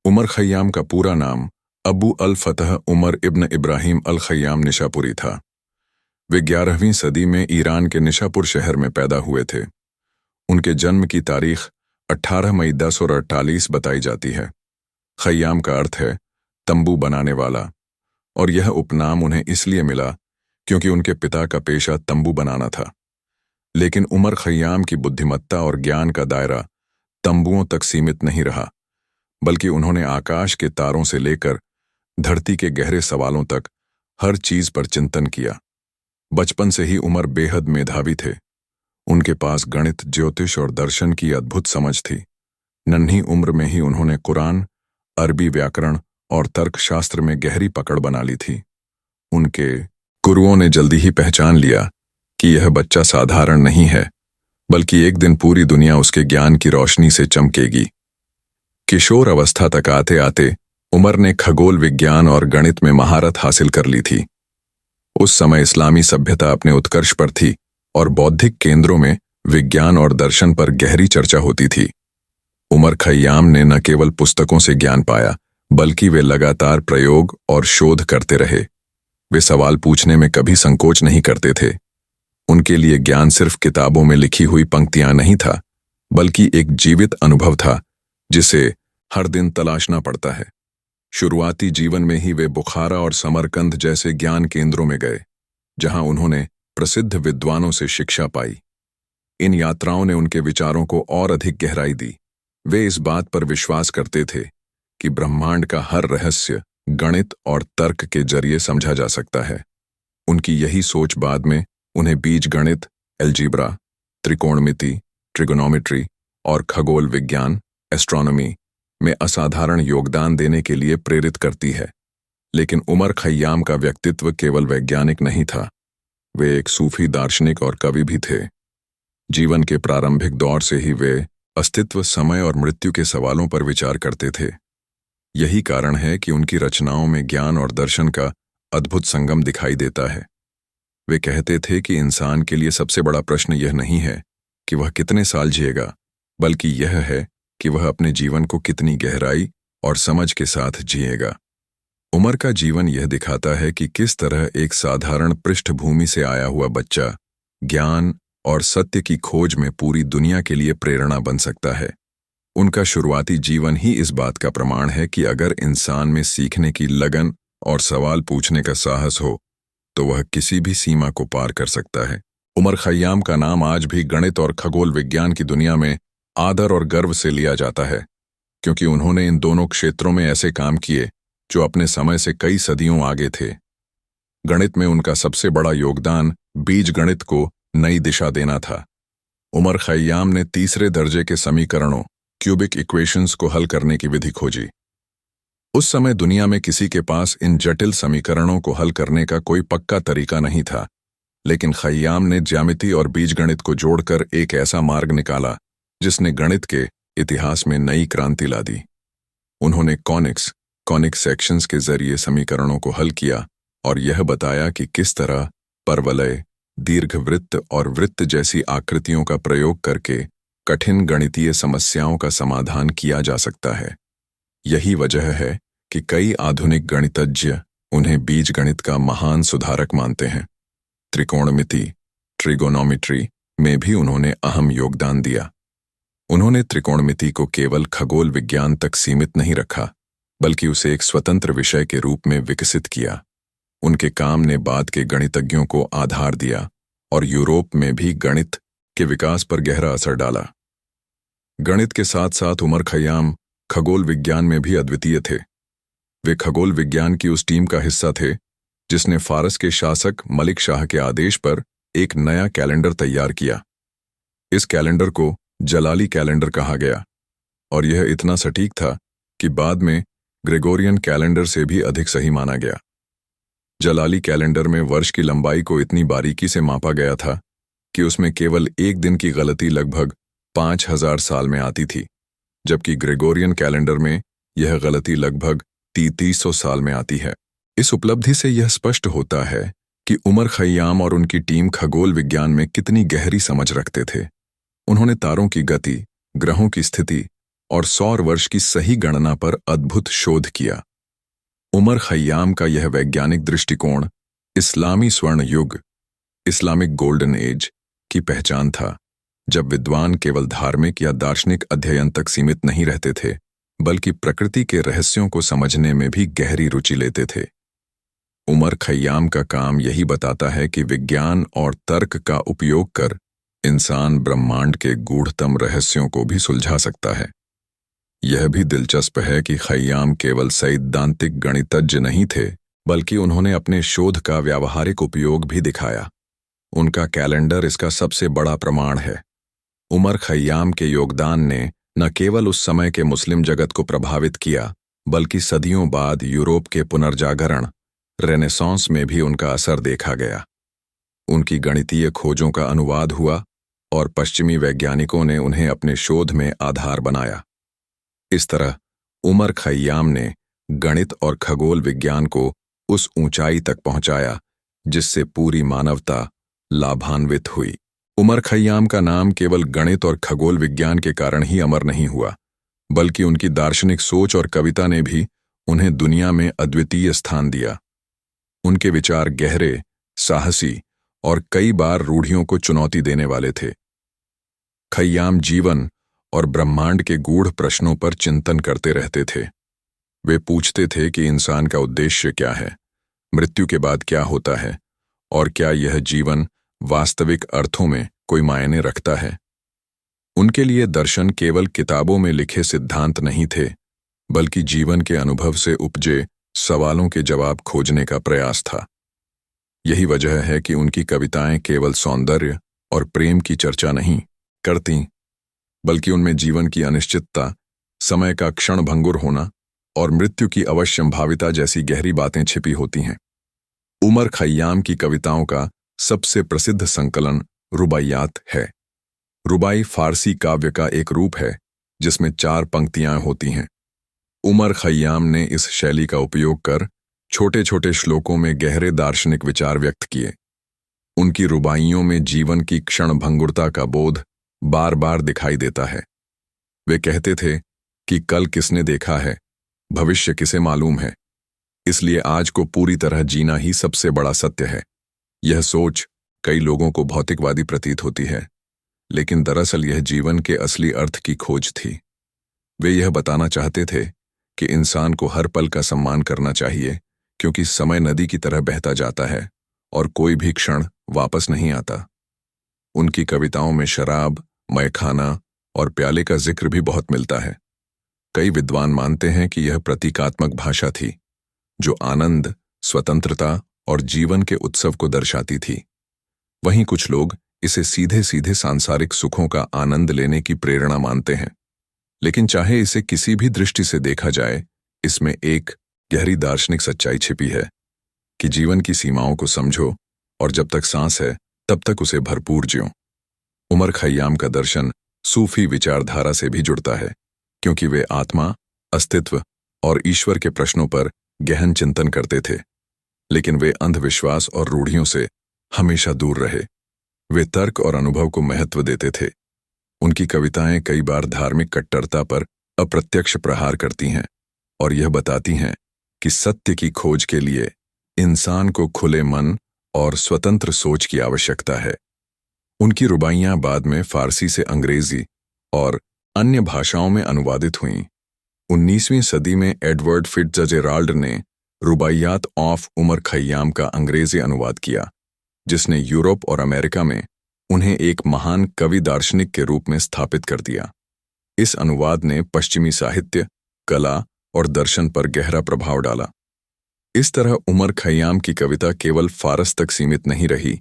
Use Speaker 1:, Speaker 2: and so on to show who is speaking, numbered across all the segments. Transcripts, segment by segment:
Speaker 1: उमर खय्याम का पूरा नाम अबू अल फतह उमर इब्न इब्राहिम अल खय्याम निशापुरी था। वे 11वीं सदी में ईरान के निशापुर शहर में पैदा हुए थे। उनके जन्म की तारीख 18 मई 1048 बताई जाती है। खय्याम का अर्थ है तंबू बनाने वाला, और यह उपनाम उन्हें इसलिए मिला क्योंकि उनके पिता का पेशा तंबू बनाना था। लेकिन उमर खय्याम की बुद्धिमत्ता और ज्ञान का दायरा तंबुओं तक सीमित नहीं रहा, बल्कि उन्होंने आकाश के तारों से लेकर धरती के गहरे सवालों तक हर चीज पर चिंतन किया। बचपन से ही उमर बेहद मेधावी थे। उनके पास गणित, ज्योतिष और दर्शन की अद्भुत समझ थी। नन्ही उम्र में ही उन्होंने कुरान, अरबी व्याकरण और तर्कशास्त्र में गहरी पकड़ बना ली थी। उनके गुरुओं ने जल्दी ही पहचान लिया कि यह बच्चा साधारण नहीं है, बल्कि एक दिन पूरी दुनिया उसके ज्ञान की रोशनी से चमकेगी। किशोर अवस्था तक आते आते उमर ने खगोल विज्ञान और गणित में महारत हासिल कर ली थी। उस समय इस्लामी सभ्यता अपने उत्कर्ष पर थी और बौद्धिक केंद्रों में विज्ञान और दर्शन पर गहरी चर्चा होती थी। उमर खय्याम ने न केवल पुस्तकों से ज्ञान पाया, बल्कि वे लगातार प्रयोग और शोध करते रहे। वे सवाल पूछने में कभी संकोच नहीं करते थे। उनके लिए ज्ञान सिर्फ किताबों में लिखी हुई पंक्तियां नहीं था, बल्कि एक जीवित अनुभव था जिसे हर दिन तलाशना पड़ता है। शुरुआती जीवन में ही वे बुखारा और समरकंद जैसे ज्ञान केंद्रों में गए, जहां उन्होंने प्रसिद्ध विद्वानों से शिक्षा पाई। इन यात्राओं ने उनके विचारों को और अधिक गहराई दी। वे इस बात पर विश्वास करते थे कि ब्रह्मांड का हर रहस्य गणित और तर्क के जरिए समझा जा सकता है। उनकी यही सोच बाद में उन्हें बीजगणित, एल्जीब्रा, त्रिकोणमिति, ट्रिगोनोमेट्री और खगोल विज्ञान, एस्ट्रोनॉमी में असाधारण योगदान देने के लिए प्रेरित करती है। लेकिन उमर खय्याम का व्यक्तित्व केवल वैज्ञानिक नहीं था, वे एक सूफी दार्शनिक और कवि भी थे। जीवन के प्रारंभिक दौर से ही वे अस्तित्व, समय और मृत्यु के सवालों पर विचार करते थे। यही कारण है कि उनकी रचनाओं में ज्ञान और दर्शन का अद्भुत संगम दिखाई देता है। वे कहते थे कि इंसान के लिए सबसे बड़ा प्रश्न यह नहीं है कि वह कितने साल जिएगा, बल्कि यह है कि वह अपने जीवन को कितनी गहराई और समझ के साथ जिएगा। उमर का जीवन यह दिखाता है कि किस तरह एक साधारण पृष्ठभूमि से आया हुआ बच्चा ज्ञान और सत्य की खोज में पूरी दुनिया के लिए प्रेरणा बन सकता है। उनका शुरुआती जीवन ही इस बात का प्रमाण है कि अगर इंसान में सीखने की लगन और सवाल पूछने का साहस हो, तो वह किसी भी सीमा को पार कर सकता है। उमर खय्याम का नाम आज भी गणित और खगोल विज्ञान की दुनिया में आदर और गर्व से लिया जाता है, क्योंकि उन्होंने इन दोनों क्षेत्रों में ऐसे काम किए जो अपने समय से कई सदियों आगे थे। गणित में उनका सबसे बड़ा योगदान बीजगणित को नई दिशा देना था। उमर खय्याम ने तीसरे दर्जे के समीकरणों, क्यूबिक इक्वेशंस को हल करने की विधि खोजी। उस समय दुनिया में किसी के पास इन जटिल समीकरणों को हल करने का कोई पक्का तरीका नहीं था, लेकिन खय्याम ने ज्यामिति और बीजगणित को जोड़कर एक ऐसा मार्ग निकाला जिसने गणित के इतिहास में नई क्रांति ला दी। उन्होंने कॉनिक सेक्शंस के जरिए समीकरणों को हल किया और यह बताया कि किस तरह परवलय, दीर्घवृत्त और वृत्त जैसी आकृतियों का प्रयोग करके कठिन गणितीय समस्याओं का समाधान किया जा सकता है। यही वजह है कि कई आधुनिक गणितज्ञ उन्हें बीजगणित का महान सुधारक मानते हैं। त्रिकोणमिति, ट्रिगोनोमेट्री में भी उन्होंने अहम योगदान दिया। उन्होंने त्रिकोणमिति को केवल खगोल विज्ञान तक सीमित नहीं रखा, बल्कि उसे एक स्वतंत्र विषय के रूप में विकसित किया। उनके काम ने बाद के गणितज्ञों को आधार दिया और यूरोप में भी गणित के विकास पर गहरा असर डाला। गणित के साथ साथ उमर खय्याम खगोल विज्ञान में भी अद्वितीय थे। वे खगोल विज्ञान की उस टीम का हिस्सा थे जिसने फारस के शासक मलिक शाह के आदेश पर एक नया कैलेंडर तैयार किया। इस कैलेंडर को जलाली कैलेंडर कहा गया और यह इतना सटीक था कि बाद में ग्रेगोरियन कैलेंडर से भी अधिक सही माना गया। जलाली कैलेंडर में वर्ष की लंबाई को इतनी बारीकी से मापा गया था कि उसमें केवल एक दिन की गलती लगभग 5000 साल में आती थी, जबकि ग्रेगोरियन कैलेंडर में यह गलती लगभग 3300 साल में आती है। इस उपलब्धि से यह स्पष्ट होता है कि उमर खय्याम और उनकी टीम खगोल विज्ञान में कितनी गहरी समझ रखते थे। उन्होंने तारों की गति, ग्रहों की स्थिति और सौर वर्ष की सही गणना पर अद्भुत शोध किया। उमर खय्याम का यह वैज्ञानिक दृष्टिकोण इस्लामी स्वर्ण युग, इस्लामिक गोल्डन एज की पहचान था, जब विद्वान केवल धार्मिक या दार्शनिक अध्ययन तक सीमित नहीं रहते थे, बल्कि प्रकृति के रहस्यों को समझने में भी गहरी रुचि लेते थे। उमर खय्याम का काम यही बताता है कि विज्ञान और तर्क का उपयोग कर इंसान ब्रह्मांड के गूढ़तम रहस्यों को भी सुलझा सकता है। यह भी दिलचस्प है कि खय्याम केवल सैद्धांतिक गणितज्ञ नहीं थे, बल्कि उन्होंने अपने शोध का व्यावहारिक उपयोग भी दिखाया। उनका कैलेंडर इसका सबसे बड़ा प्रमाण है। उमर खय्याम के योगदान ने न केवल उस समय के मुस्लिम जगत को प्रभावित किया, बल्कि सदियों बाद यूरोप के पुनर्जागरण, रेनेसांस में भी उनका असर देखा गया। उनकी गणितीय खोजों का अनुवाद हुआ और पश्चिमी वैज्ञानिकों ने उन्हें अपने शोध में आधार बनाया। इस तरह उमर खय्याम ने गणित और खगोल विज्ञान को उस ऊंचाई तक पहुंचाया जिससे पूरी मानवता लाभान्वित हुई। उमर खय्याम का नाम केवल गणित और खगोल विज्ञान के कारण ही अमर नहीं हुआ, बल्कि उनकी दार्शनिक सोच और कविता ने भी उन्हें दुनिया में अद्वितीय स्थान दिया। उनके विचार गहरे, साहसी और कई बार रूढ़ियों को चुनौती देने वाले थे। खय्याम जीवन और ब्रह्मांड के गूढ़ प्रश्नों पर चिंतन करते रहते थे। वे पूछते थे कि इंसान का उद्देश्य क्या है, मृत्यु के बाद क्या होता है, और क्या यह जीवन वास्तविक अर्थों में कोई मायने रखता है। उनके लिए दर्शन केवल किताबों में लिखे सिद्धांत नहीं थे, बल्कि जीवन के अनुभव से उपजे सवालों के जवाब खोजने का प्रयास था। यही वजह है कि उनकी कविताएं केवल सौंदर्य और प्रेम की चर्चा नहीं करती, बल्कि उनमें जीवन की अनिश्चितता, समय का क्षणभंगुर होना और मृत्यु की अवश्य संभाविता जैसी गहरी बातें छिपी होती हैं। उमर खय्याम की कविताओं का सबसे प्रसिद्ध संकलन रुबाइयात है। रुबाई फारसी काव्य का एक रूप है जिसमें 4 पंक्तियां होती हैं। उमर खय्याम ने इस शैली का उपयोग कर छोटे छोटे श्लोकों में गहरे दार्शनिक विचार व्यक्त किए। उनकी रुबाइयों में जीवन की क्षणभंगुरता का बोध बार बार दिखाई देता है। वे कहते थे कि कल किसने देखा है, भविष्य किसे मालूम है, इसलिए आज को पूरी तरह जीना ही सबसे बड़ा सत्य है। यह सोच कई लोगों को भौतिकवादी प्रतीत होती है, लेकिन दरअसल यह जीवन के असली अर्थ की खोज थी। वे यह बताना चाहते थे कि इंसान को हर पल का सम्मान करना चाहिए, क्योंकि समय नदी की तरह बहता जाता है और कोई भी क्षण वापस नहीं आता। उनकी कविताओं में शराब, मैखाना और प्याले का जिक्र भी बहुत मिलता है। कई विद्वान मानते हैं कि यह प्रतीकात्मक भाषा थी, जो आनंद, स्वतंत्रता और जीवन के उत्सव को दर्शाती थी। वहीं कुछ लोग इसे सीधे सीधे सांसारिक सुखों का आनंद लेने की प्रेरणा मानते हैं। लेकिन चाहे इसे किसी भी दृष्टि से देखा जाए, इसमें एक गहरी दार्शनिक सच्चाई छिपी है कि जीवन की सीमाओं को समझो और जब तक सांस है तब तक उसे भरपूर जियो। उमर खय्याम का दर्शन सूफी विचारधारा से भी जुड़ता है, क्योंकि वे आत्मा, अस्तित्व और ईश्वर के प्रश्नों पर गहन चिंतन करते थे। लेकिन वे अंधविश्वास और रूढ़ियों से हमेशा दूर रहे। वे तर्क और अनुभव को महत्व देते थे। उनकी कविताएं कई बार धार्मिक कट्टरता पर अप्रत्यक्ष प्रहार करती हैं और यह बताती हैं कि सत्य की खोज के लिए इंसान को खुले मन और स्वतंत्र सोच की आवश्यकता है। उनकी रुबाइयां बाद में फारसी से अंग्रेजी और अन्य भाषाओं में अनुवादित हुईं। 19वीं सदी में एडवर्ड फिट्जजेराल्ड ने रुबाइयात ऑफ उमर खय्याम का अंग्रेजी अनुवाद किया, जिसने यूरोप और अमेरिका में उन्हें एक महान कवि दार्शनिक के रूप में स्थापित कर दिया। इस अनुवाद ने पश्चिमी साहित्य, कला और दर्शन पर गहरा प्रभाव डाला। इस तरह उमर खय्याम की कविता केवल फारस तक सीमित नहीं रही,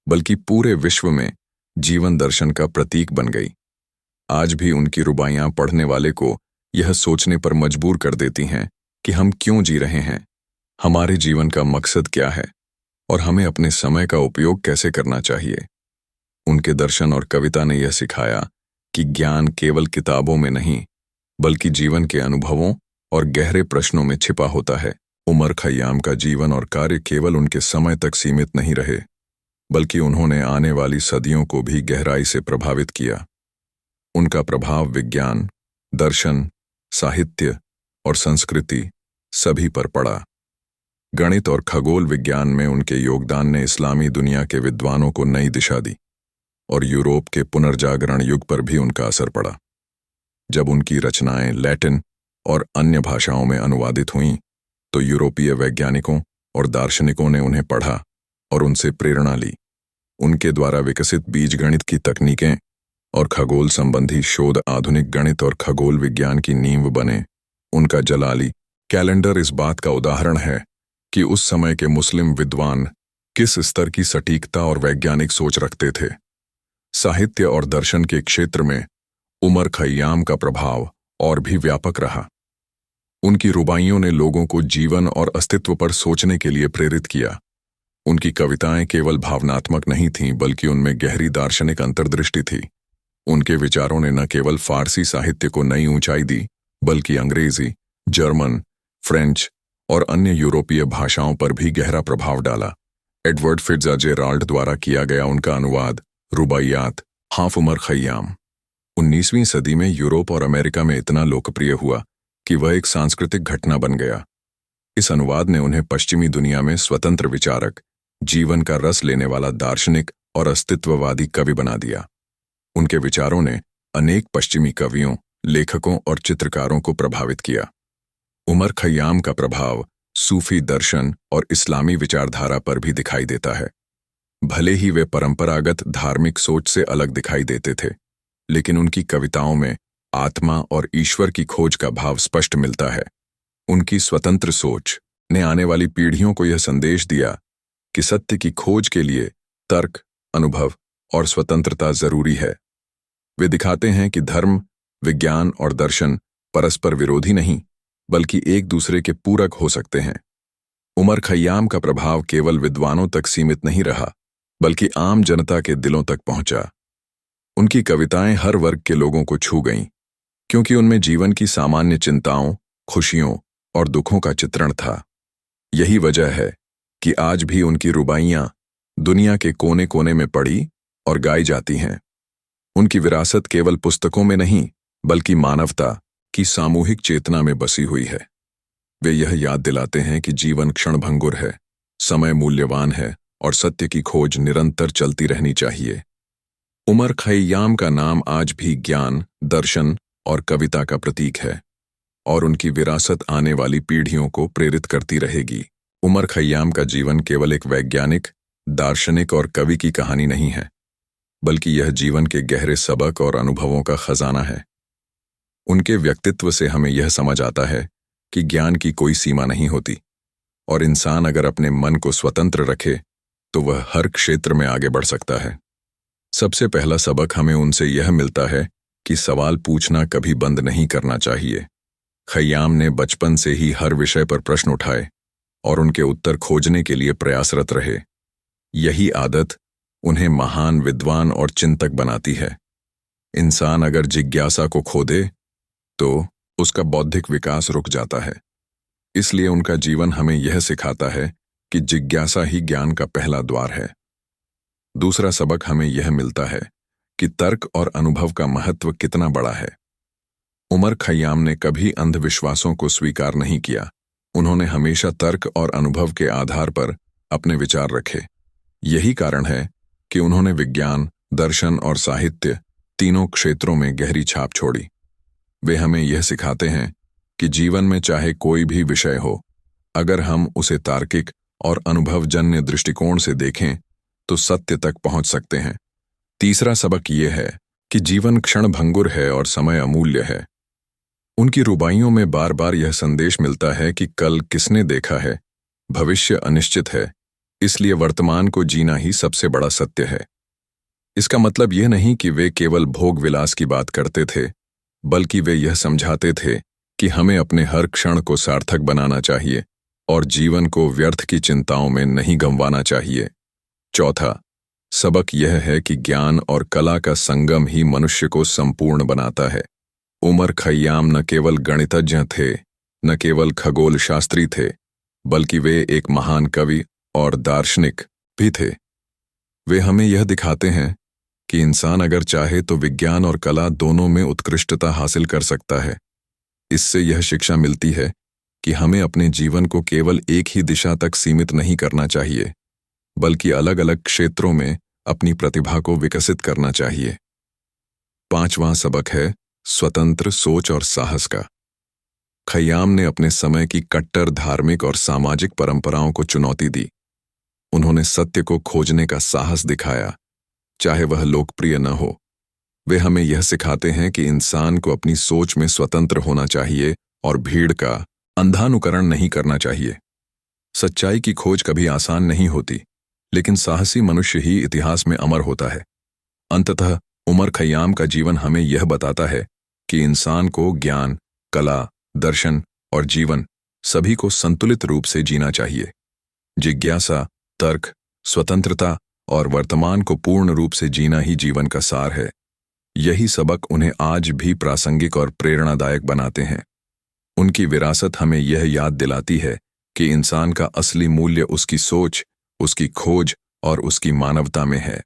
Speaker 1: बल्कि पूरे विश्व में जीवन दर्शन का प्रतीक बन गई। आज भी उनकी रुबाइयां पढ़ने वाले को यह सोचने पर मजबूर कर देती हैं कि हम क्यों जी रहे हैं, हमारे जीवन का मकसद क्या है और हमें अपने समय का उपयोग कैसे करना चाहिए। उनके दर्शन और कविता ने यह सिखाया कि ज्ञान केवल किताबों में नहीं, बल्कि जीवन के अनुभवों और गहरे प्रश्नों में छिपा होता है। उमर खय्याम का जीवन और कार्य केवल उनके समय तक सीमित नहीं रहे, बल्कि उन्होंने आने वाली सदियों को भी गहराई से प्रभावित किया। उनका प्रभाव विज्ञान, दर्शन, साहित्य और संस्कृति सभी पर पड़ा। गणित और खगोल विज्ञान में उनके योगदान ने इस्लामी दुनिया के विद्वानों को नई दिशा दी और यूरोप के पुनर्जागरण युग पर भी उनका असर पड़ा। जब उनकी रचनाएं लैटिन और अन्य भाषाओं में अनुवादित हुईं, तो यूरोपीय वैज्ञानिकों और दार्शनिकों ने उन्हें पढ़ा और उनसे प्रेरणा ली। उनके द्वारा विकसित बीजगणित की तकनीकें और खगोल संबंधी शोध आधुनिक गणित और खगोल विज्ञान की नींव बने। उनका जलाली कैलेंडर इस बात का उदाहरण है कि उस समय के मुस्लिम विद्वान किस स्तर की सटीकता और वैज्ञानिक सोच रखते थे। साहित्य और दर्शन के क्षेत्र में उमर खय्याम का प्रभाव और भी व्यापक रहा। उनकी रुबाइयों ने लोगों को जीवन और अस्तित्व पर सोचने के लिए प्रेरित किया। उनकी कविताएं केवल भावनात्मक नहीं थीं, बल्कि उनमें गहरी दार्शनिक अंतर्दृष्टि थी। उनके विचारों ने न केवल फारसी साहित्य को नई ऊंचाई दी, बल्कि अंग्रेजी, जर्मन, फ्रेंच और अन्य यूरोपीय भाषाओं पर भी गहरा प्रभाव डाला। एडवर्ड फिट्जजेराल्ड द्वारा किया गया उनका अनुवाद रुबाइयात हाफ उमर खय्याम 19वीं सदी में यूरोप और अमेरिका में इतना लोकप्रिय हुआ कि वह एक सांस्कृतिक घटना बन गया। इस अनुवाद ने उन्हें पश्चिमी दुनिया में स्वतंत्र विचारक, जीवन का रस लेने वाला दार्शनिक और अस्तित्ववादी कवि बना दिया। उनके विचारों ने अनेक पश्चिमी कवियों, लेखकों और चित्रकारों को प्रभावित किया। उमर खय्याम का प्रभाव सूफी दर्शन और इस्लामी विचारधारा पर भी दिखाई देता है। भले ही वे परंपरागत धार्मिक सोच से अलग दिखाई देते थे, लेकिन उनकी कविताओं में आत्मा और ईश्वर की खोज का भाव स्पष्ट मिलता है। उनकी स्वतंत्र सोच ने आने वाली पीढ़ियों को यह संदेश दिया कि सत्य की खोज के लिए तर्क, अनुभव और स्वतंत्रता जरूरी है। वे दिखाते हैं कि धर्म, विज्ञान और दर्शन परस्पर विरोधी नहीं, बल्कि एक दूसरे के पूरक हो सकते हैं। उमर खय्याम का प्रभाव केवल विद्वानों तक सीमित नहीं रहा, बल्कि आम जनता के दिलों तक पहुंचा। उनकी कविताएं हर वर्ग के लोगों को छू गईं, क्योंकि उनमें जीवन की सामान्य चिंताओं, खुशियों और दुखों का चित्रण था। यही वजह है कि आज भी उनकी रुबाइयां दुनिया के कोने कोने में पढ़ी और गाई जाती हैं। उनकी विरासत केवल पुस्तकों में नहीं, बल्कि मानवता की सामूहिक चेतना में बसी हुई है। वे यह याद दिलाते हैं कि जीवन क्षणभंगुर है, समय मूल्यवान है और सत्य की खोज निरंतर चलती रहनी चाहिए। उमर खय्याम का नाम आज भी ज्ञान, दर्शन और कविता का प्रतीक है, और उनकी विरासत आने वाली पीढ़ियों को प्रेरित करती रहेगी। उमर खय्याम का जीवन केवल एक वैज्ञानिक, दार्शनिक और कवि की कहानी नहीं है, बल्कि यह जीवन के गहरे सबक और अनुभवों का खजाना है। उनके व्यक्तित्व से हमें यह समझ आता है कि ज्ञान की कोई सीमा नहीं होती, और इंसान अगर अपने मन को स्वतंत्र रखे तो वह हर क्षेत्र में आगे बढ़ सकता है। सबसे पहला सबक हमें उनसे यह मिलता है कि सवाल पूछना कभी बंद नहीं करना चाहिए। खय्याम ने बचपन से ही हर विषय पर प्रश्न उठाए और उनके उत्तर खोजने के लिए प्रयासरत रहे। यही आदत उन्हें महान विद्वान और चिंतक बनाती है। इंसान अगर जिज्ञासा को खो दे तो उसका बौद्धिक विकास रुक जाता है। इसलिए उनका जीवन हमें यह सिखाता है कि जिज्ञासा ही ज्ञान का पहला द्वार है। दूसरा सबक हमें यह मिलता है कि तर्क और अनुभव का महत्व कितना बड़ा है। उमर खय्याम ने कभी अंधविश्वासों को स्वीकार नहीं किया। उन्होंने हमेशा तर्क और अनुभव के आधार पर अपने विचार रखे। यही कारण है कि उन्होंने विज्ञान, दर्शन और साहित्य तीनों क्षेत्रों में गहरी छाप छोड़ी। वे हमें यह सिखाते हैं कि जीवन में चाहे कोई भी विषय हो, अगर हम उसे तार्किक और अनुभवजन्य दृष्टिकोण से देखें तो सत्य तक पहुंच सकते हैं। तीसरा सबक यह है कि जीवन क्षणभंगुर है और समय अमूल्य है। उनकी रुबाइयों में बार बार यह संदेश मिलता है कि कल किसने देखा है, भविष्य अनिश्चित है, इसलिए वर्तमान को जीना ही सबसे बड़ा सत्य है। इसका मतलब यह नहीं कि वे केवल भोग विलास की बात करते थे, बल्कि वे यह समझाते थे कि हमें अपने हर क्षण को सार्थक बनाना चाहिए और जीवन को व्यर्थ की चिंताओं में नहीं गंवाना चाहिए। चौथा सबक यह है कि ज्ञान और कला का संगम ही मनुष्य को संपूर्ण बनाता है। उमर खय्याम न केवल गणितज्ञ थे, न केवल खगोल शास्त्री थे, बल्कि वे एक महान कवि और दार्शनिक भी थे। वे हमें यह दिखाते हैं कि इंसान अगर चाहे तो विज्ञान और कला दोनों में उत्कृष्टता हासिल कर सकता है। इससे यह शिक्षा मिलती है कि हमें अपने जीवन को केवल एक ही दिशा तक सीमित नहीं करना चाहिए, बल्कि अलग अलग क्षेत्रों में अपनी प्रतिभा को विकसित करना चाहिए। 5वां सबक है स्वतंत्र सोच और साहस का। खय्याम ने अपने समय की कट्टर धार्मिक और सामाजिक परंपराओं को चुनौती दी। उन्होंने सत्य को खोजने का साहस दिखाया, चाहे वह लोकप्रिय न हो। वे हमें यह सिखाते हैं कि इंसान को अपनी सोच में स्वतंत्र होना चाहिए और भीड़ का अंधानुकरण नहीं करना चाहिए। सच्चाई की खोज कभी आसान नहीं होती, लेकिन साहसी मनुष्य ही इतिहास में अमर होता है। अंततः उमर खय्याम का जीवन हमें यह बताता है कि इंसान को ज्ञान, कला, दर्शन और जीवन सभी को संतुलित रूप से जीना चाहिए। जिज्ञासा, तर्क, स्वतंत्रता और वर्तमान को पूर्ण रूप से जीना ही जीवन का सार है। यही सबक उन्हें आज भी प्रासंगिक और प्रेरणादायक बनाते हैं। उनकी विरासत हमें यह याद दिलाती है कि इंसान का असली मूल्य उसकी सोच, उसकी खोज और उसकी मानवता में है।